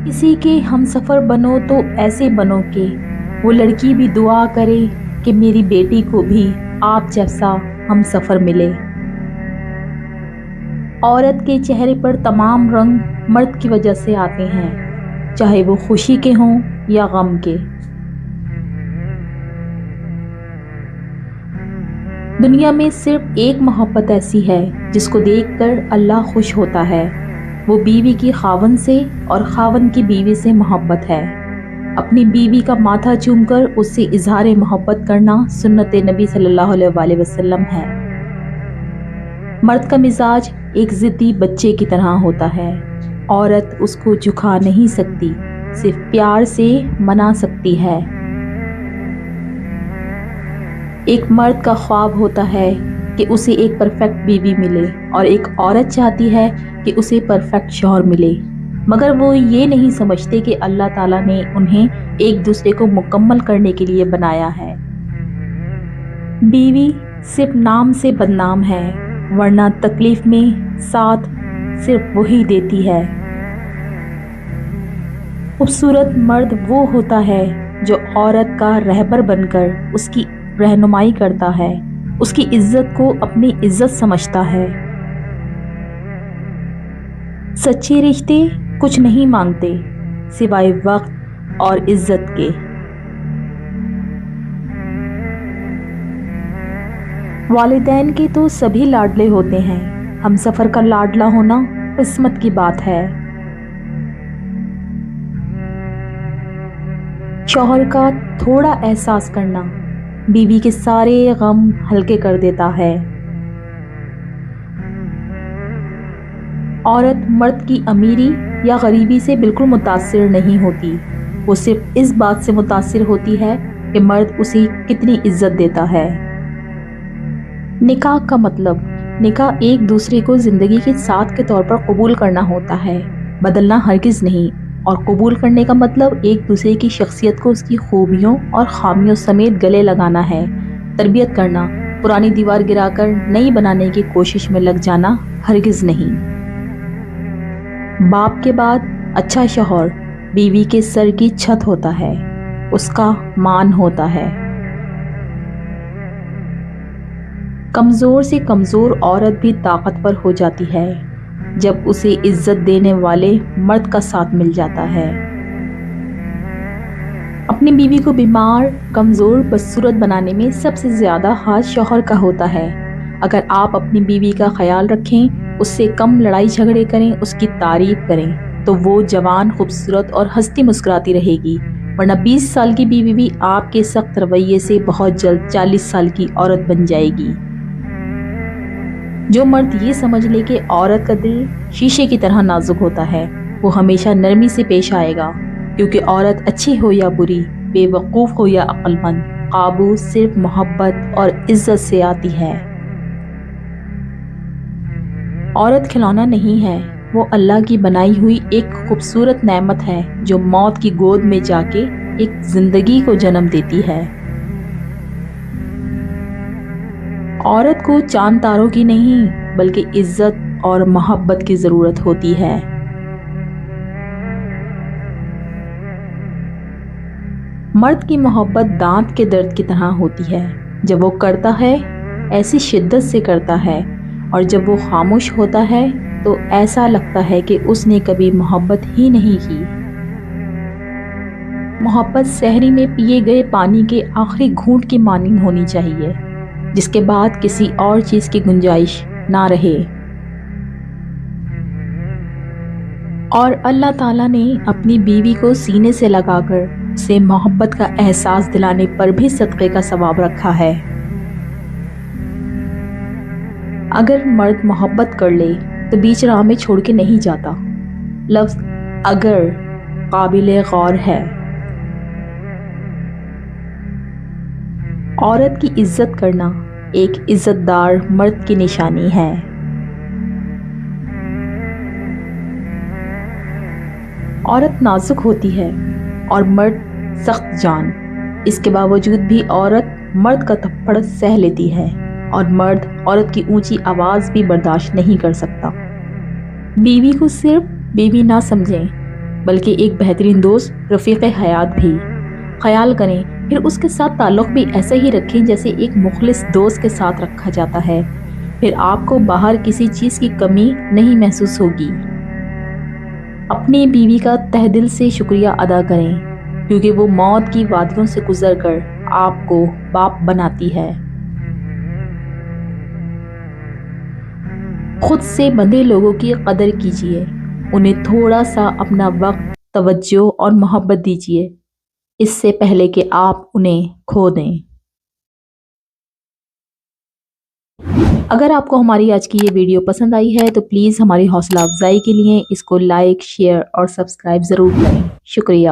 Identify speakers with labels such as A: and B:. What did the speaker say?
A: کسی کے ہم سفر بنو تو ایسے بنو کہ وہ لڑکی بھی دعا کرے کہ میری بیٹی کو بھی آپ جیسا ہم سفر ملے۔ عورت کے چہرے پر تمام رنگ مرد کی وجہ سے آتے ہیں، چاہے وہ خوشی کے ہوں یا غم کے۔ دنیا میں صرف ایک محبت ایسی ہے جس کو دیکھ کر اللہ خوش ہوتا ہے، وہ بیوی کی خاوند سے اور خاوند کی بیوی سے محبت ہے۔ اپنی بیوی کا ماتھا چوم کر اس سے اظہار محبت کرنا سنت نبی صلی اللہ علیہ وآلہ وسلم ہے۔ مرد کا مزاج ایک ضدی بچے کی طرح ہوتا ہے، عورت اس کو جھکا نہیں سکتی، صرف پیار سے منا سکتی ہے۔ ایک مرد کا خواب ہوتا ہے کہ اسے ایک پرفیکٹ بیوی ملے، اور ایک عورت چاہتی ہے کہ اسے پرفیکٹ شوہر ملے، مگر وہ یہ نہیں سمجھتے کہ اللہ تعالیٰ نے انہیں ایک دوسرے کو مکمل کرنے کے لیے بنایا ہے۔ بیوی صرف نام سے بدنام ہے، ورنہ تکلیف میں ساتھ صرف وہی دیتی ہے۔ خوبصورت مرد وہ ہوتا ہے جو عورت کا رہبر بن کر اس کی رہنمائی کرتا ہے، اس کی عزت کو اپنی عزت سمجھتا ہے۔ سچے رشتے کچھ نہیں مانگتے سوائے وقت اور عزت کے۔ والدین کے تو سبھی لاڈلے ہوتے ہیں، ہم سفر کا لاڈلا ہونا قسمت کی بات ہے۔ شوہر کا تھوڑا احساس کرنا بیوی کے سارے غم ہلکے کر دیتا ہے۔ عورت مرد کی امیری یا غریبی سے بالکل متاثر نہیں ہوتی، وہ صرف اس بات سے متاثر ہوتی ہے کہ مرد اسے کتنی عزت دیتا ہے۔ نکاح کا مطلب نکاح ایک دوسرے کو زندگی کے ساتھ کے طور پر قبول کرنا ہوتا ہے، بدلنا ہرگز نہیں، اور قبول کرنے کا مطلب ایک دوسرے کی شخصیت کو اس کی خوبیوں اور خامیوں سمیت گلے لگانا ہے، تربیت کرنا، پرانی دیوار گرا کر نئی بنانے کی کوشش میں لگ جانا ہرگز نہیں۔ باپ کے بعد اچھا شوہر بیوی کے سر کی چھت ہوتا ہے، اس کا مان ہوتا ہے۔ کمزور سے کمزور عورت بھی طاقتور ہو جاتی ہے جب اسے عزت دینے والے مرد کا ساتھ مل جاتا ہے۔ اپنی بیوی کو بیمار، کمزور، بدصورت بنانے میں سب سے زیادہ ہاتھ شوہر کا ہوتا ہے۔ اگر آپ اپنی بیوی کا خیال رکھیں، اس سے کم لڑائی جھگڑے کریں، اس کی تعریف کریں، تو وہ جوان، خوبصورت اور ہنستی مسکراتی رہے گی، ورنہ 20 سال کی بیوی بھی آپ کے سخت رویے سے بہت جلد 40 سال کی عورت بن جائے گی۔ جو مرد یہ سمجھ لے کہ عورت کا دل شیشے کی طرح نازک ہوتا ہے، وہ ہمیشہ نرمی سے پیش آئے گا، کیونکہ عورت اچھی ہو یا بری، بے وقوف ہو یا عقل مند، قابو صرف محبت اور عزت سے آتی ہے۔ عورت کھلونا نہیں ہے، وہ اللہ کی بنائی ہوئی ایک خوبصورت نعمت ہے جو موت کی گود میں جا کے ایک زندگی کو جنم دیتی ہے۔ عورت کو چاند تاروں کی نہیں بلکہ عزت اور محبت کی ضرورت ہوتی ہے۔ مرد کی محبت دانت کے درد کی طرح ہوتی ہے، جب وہ کرتا ہے ایسی شدت سے کرتا ہے، اور جب وہ خاموش ہوتا ہے تو ایسا لگتا ہے کہ اس نے کبھی محبت ہی نہیں کی۔ محبت سحری میں پیے گئے پانی کے آخری گھونٹ کی مانند ہونی چاہیے، جس کے بعد کسی اور چیز کی گنجائش نہ رہے۔ اور اللہ تعالیٰ نے اپنی بیوی کو سینے سے لگا کر اسے محبت کا احساس دلانے پر بھی صدقے کا ثواب رکھا ہے۔ اگر مرد محبت کر لے تو بیچ راہ میں چھوڑ کے نہیں جاتا۔ لفظ اگر قابل غور ہے۔ عورت کی عزت کرنا ایک عزت دار مرد کی نشانی ہے۔ عورت نازک ہوتی ہے اور مرد سخت جان، اس کے باوجود بھی عورت مرد کا تھپڑ سہ لیتی ہے، اور مرد عورت کی اونچی آواز بھی برداشت نہیں کر سکتا۔ بیوی کو صرف بیوی نہ سمجھیں، بلکہ ایک بہترین دوست، رفیق حیات بھی۔ خیال کریں، پھر اس کے ساتھ تعلق بھی ایسا ہی رکھیں جیسے ایک مخلص دوست کے ساتھ رکھا جاتا ہے۔ پھر آپ کو باہر کسی چیز کی کمی نہیں محسوس ہوگی۔ اپنی بیوی کا تہ دل سے شکریہ ادا کریں، کیونکہ وہ موت کی وادیوں سے گزر کر آپ کو باپ بناتی ہے۔ خود سے بندھے لوگوں کی قدر کیجیے، انہیں تھوڑا سا اپنا وقت، توجہ اور محبت دیجیے، اس سے پہلے کہ آپ انہیں کھو دیں۔ اگر آپ کو ہماری آج کی یہ ویڈیو پسند آئی ہے تو پلیز ہماری حوصلہ افزائی کے لیے اس کو لائک، شیئر اور سبسکرائب ضرور کریں۔ شکریہ۔